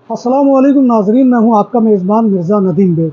السلام علیکم ناظرین، میں ہوں آپ کا میزبان مرزا ندیم بیگ۔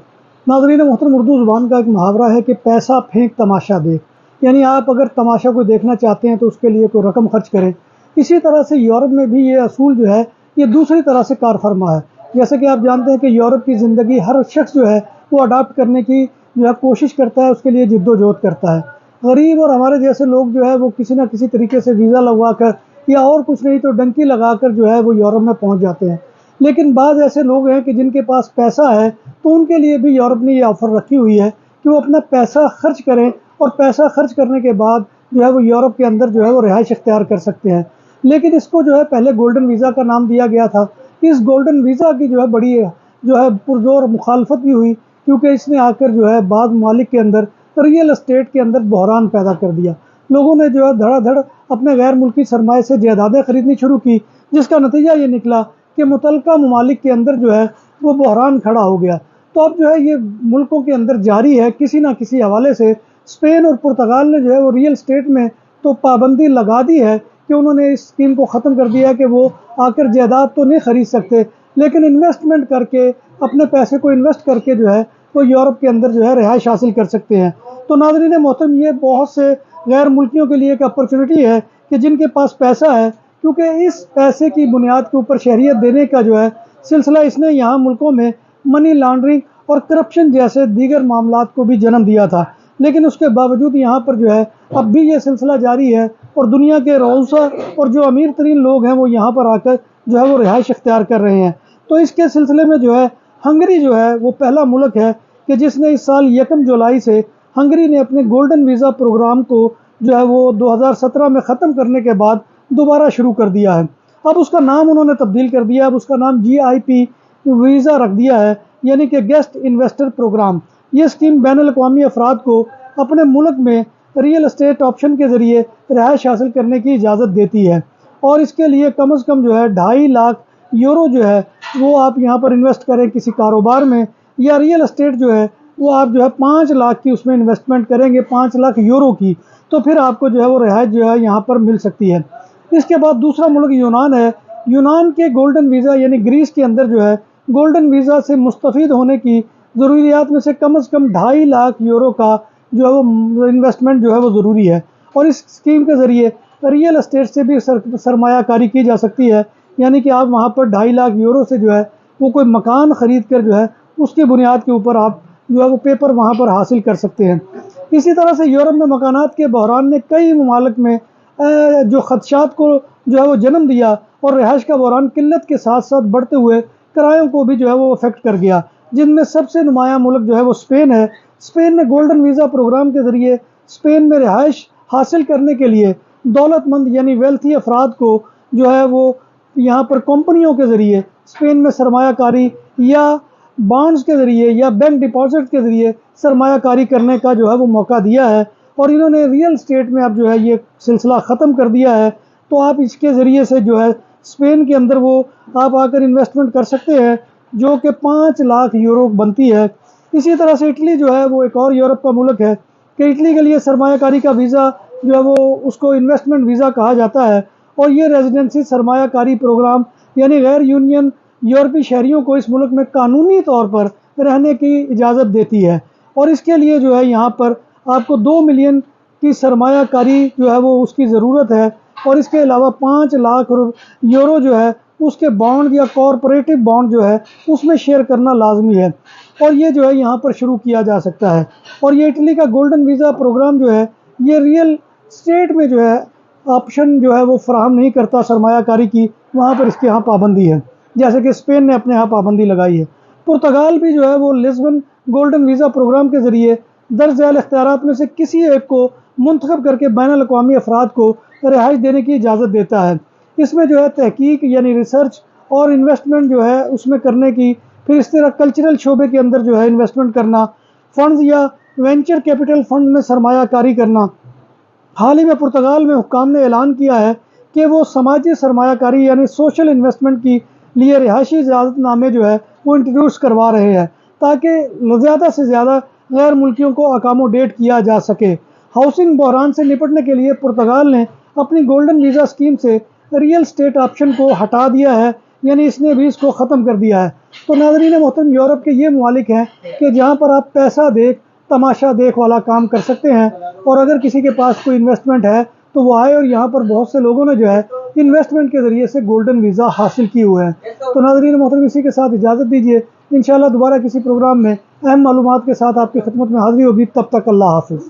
ناظرین محترم، اردو زبان کا ایک محاورہ ہے کہ پیسہ پھینک تماشا دیکھ، یعنی آپ اگر تماشا کو دیکھنا چاہتے ہیں تو اس کے لیے کوئی رقم خرچ کریں۔ اسی طرح سے یورپ میں بھی یہ اصول جو ہے یہ دوسری طرح سے کار فرما ہے۔ جیسے کہ آپ جانتے ہیں کہ یورپ کی زندگی ہر شخص جو ہے وہ اڈاپٹ کرنے کی جو ہے کوشش کرتا ہے، اس کے لیے جد و جہد کرتا ہے۔ غریب اور ہمارے جیسے لوگ جو ہے وہ کسی نہ کسی طریقے سے ویزا لگوا کر یا اور کچھ نہیں تو ڈنکی لگا کر جو ہے وہ یورپ میں پہنچ جاتے ہیں۔ لیکن بعض ایسے لوگ ہیں کہ جن کے پاس پیسہ ہے تو ان کے لیے بھی یورپ نے یہ آفر رکھی ہوئی ہے کہ وہ اپنا پیسہ خرچ کریں، اور پیسہ خرچ کرنے کے بعد جو ہے وہ یورپ کے اندر جو ہے وہ رہائش اختیار کر سکتے ہیں۔ لیکن اس کو جو ہے پہلے گولڈن ویزا کا نام دیا گیا تھا۔ اس گولڈن ویزا کی جو ہے بڑی جو ہے پرزور مخالفت بھی ہوئی، کیونکہ اس نے آ کر جو ہے بعض ممالک کے اندر ریئل اسٹیٹ کے اندر بحران پیدا کر دیا۔ لوگوں نے جو ہے دھڑا دھڑ اپنے غیر ملکی سرمایے سے جائیدادیں خریدنی شروع کی، جس کا نتیجہ یہ نکلا کہ متعلقہ ممالک کے اندر جو ہے وہ بحران کھڑا ہو گیا۔ تو اب جو ہے یہ ملکوں کے اندر جاری ہے، کسی نہ کسی حوالے سے اسپین اور پرتگال نے جو ہے وہ ریئل اسٹیٹ میں تو پابندی لگا دی ہے کہ انہوں نے اس اسکیم کو ختم کر دیا کہ وہ آ کر جائیداد تو نہیں خرید سکتے، لیکن انویسٹمنٹ کر کے اپنے پیسے کو انویسٹ کر کے جو ہے وہ یورپ کے اندر جو ہے رہائش حاصل کر سکتے ہیں۔ تو ناظرین محترم، یہ بہت سے غیر ملکیوں کے لیے ایک اپرچونٹی ہے کہ جن کے پاس پیسہ ہے، کیونکہ اس پیسے کی بنیاد کے اوپر شہریت دینے کا جو ہے سلسلہ اس نے یہاں ملکوں میں منی لانڈرنگ اور کرپشن جیسے دیگر معاملات کو بھی جنم دیا تھا۔ لیکن اس کے باوجود یہاں پر جو ہے اب بھی یہ سلسلہ جاری ہے، اور دنیا کے رؤسا اور جو امیر ترین لوگ ہیں وہ یہاں پر آ کر جو ہے وہ رہائش اختیار کر رہے ہیں۔ تو اس کے سلسلے میں جو ہے ہنگری جو ہے وہ پہلا ملک ہے کہ جس نے اس سال 1 جولائی سے ہنگری نے اپنے گولڈن ویزا پروگرام کو جو ہے وہ 2017 میں ختم کرنے کے بعد دوبارہ شروع کر دیا ہے۔ اب اس کا نام انہوں نے تبدیل کر دیا، اب اس کا نام GIP ویزا رکھ دیا ہے، یعنی کہ گیسٹ انویسٹر پروگرام۔ یہ اسکیم بین الاقوامی افراد کو اپنے ملک میں ریئل اسٹیٹ آپشن کے ذریعے رہائش حاصل کرنے کی اجازت دیتی ہے، اور اس کے لیے کم از کم جو ہے 2.5 لاکھ یورو جو ہے وہ آپ یہاں پر انویسٹ کریں کسی کاروبار میں، یا ریئل اسٹیٹ جو ہے وہ آپ جو ہے 5 لاکھ کی اس میں انویسٹمنٹ کریں گے، 5 لاکھ یورو کی، تو پھر آپ کو جو ہے وہ رہائش جو ہے یہاں پر مل سکتی ہے۔ اس کے بعد دوسرا ملک یونان ہے۔ یونان کے گولڈن ویزا یعنی گریس کے اندر جو ہے گولڈن ویزا سے مستفید ہونے کی ضروریات میں سے کم از کم 2.5 لاکھ یورو کا جو ہے وہ انویسٹمنٹ جو ہے وہ ضروری ہے، اور اس اسکیم کے ذریعے ریئل اسٹیٹ سے بھی سرمایہ کاری کی جا سکتی ہے، یعنی کہ آپ وہاں پر 2.5 لاکھ یورو سے جو ہے وہ کوئی مکان خرید کر جو ہے اس کی بنیاد کے اوپر آپ جو ہے وہ پیپر وہاں پر حاصل کر سکتے ہیں۔ اسی طرح سے یورپ میں مکانات کے بحران نے کئی ممالک میں جو خدشات کو جو ہے وہ جنم دیا، اور رہائش کا بحران قلت کے ساتھ ساتھ بڑھتے ہوئے کرایوں کو بھی جو ہے وہ افیکٹ کر گیا، جن میں سب سے نمایاں ملک جو ہے وہ اسپین ہے۔ اسپین نے گولڈن ویزا پروگرام کے ذریعے اسپین میں رہائش حاصل کرنے کے لیے دولت مند یعنی ویلتھی افراد کو جو ہے وہ یہاں پر کمپنیوں کے ذریعے اسپین میں سرمایہ کاری یا بانڈز کے ذریعے یا بینک ڈپازٹ کے ذریعے سرمایہ کاری کرنے کا جو ہے وہ موقع دیا ہے، اور انہوں نے ریئل اسٹیٹ میں اب جو ہے یہ سلسلہ ختم کر دیا ہے۔ تو آپ اس کے ذریعے سے جو ہے اسپین کے اندر وہ آپ آ کر انویسٹمنٹ کر سکتے ہیں، جو کہ 5 لاکھ یورو بنتی ہے۔ اسی طرح سے اٹلی جو ہے وہ ایک اور یورپ کا ملک ہے کہ اٹلی کے لیے سرمایہ کاری کا ویزا جو ہے وہ اس کو انویسٹمنٹ ویزا کہا جاتا ہے، اور یہ ریزیڈنسی سرمایہ کاری پروگرام یعنی غیر یونین یورپی شہریوں کو اس ملک میں قانونی طور پر رہنے کی اجازت دیتی ہے، اور اس کے لیے جو ہے یہاں پر آپ کو 2 ملین کی سرمایہ کاری جو ہے وہ اس کی ضرورت ہے، اور اس کے علاوہ 5 لاکھ یورو جو ہے اس کے بانڈ یا کارپوریٹو بانڈ جو ہے اس میں شیئر کرنا لازمی ہے، اور یہ جو ہے یہاں پر شروع کیا جا سکتا ہے۔ اور یہ اٹلی کا گولڈن ویزا پروگرام جو ہے یہ ریئل اسٹیٹ میں جو ہے آپشن جو ہے وہ فراہم نہیں کرتا سرمایہ کاری کی، وہاں پر اس کے یہاں پابندی ہے، جیسے کہ اسپین نے اپنے یہاں پابندی لگائی ہے۔ پرتگال بھی جو ہے وہ لسبن گولڈن ویزا پروگرام کے ذریعے درج ذیل اختیارات میں سے کسی ایک کو منتخب کر کے بین الاقوامی افراد کو رہائش دینے کی اجازت دیتا ہے۔ اس میں جو ہے تحقیق یعنی ریسرچ اور انویسٹمنٹ جو ہے اس میں کرنے کی، پھر اس طرح کلچرل شعبے کے اندر جو ہے انویسٹمنٹ کرنا، فنڈز یا وینچر کیپٹل فنڈ میں سرمایہ کاری کرنا۔ حال ہی میں پرتگال میں حکام نے اعلان کیا ہے کہ وہ سماجی سرمایہ کاری یعنی سوشل انویسٹمنٹ کی لیے رہائشی اجازت نامے جو ہے وہ انٹروڈیوس کروا رہے ہیں، تاکہ زیادہ سے زیادہ غیر ملکیوں کو اکاموڈیٹ کیا جا سکے۔ ہاؤسنگ بحران سے نپٹنے کے لیے پرتگال نے اپنی گولڈن ویزا اسکیم سے ریئل اسٹیٹ آپشن کو ہٹا دیا ہے، یعنی اس نے بھی اس کو ختم کر دیا ہے۔ تو ناظرین محترم، یورپ کے یہ ممالک ہیں کہ جہاں پر آپ پیسہ دیکھ تماشا دیکھ والا کام کر سکتے ہیں، اور اگر کسی کے پاس کوئی انویسٹمنٹ ہے تو وہ آئے، اور یہاں پر بہت سے لوگوں نے جو ہے انویسٹمنٹ کے ذریعے سے گولڈن ویزا حاصل کیے ہوئے ہیں۔ تو ناظرین محترم، اسی کے ساتھ اجازت دیجیے، انشاءاللہ دوبارہ کسی پروگرام میں اہم معلومات کے ساتھ آپ کی خدمت میں حاضری ہوگی۔ تب تک اللہ حافظ۔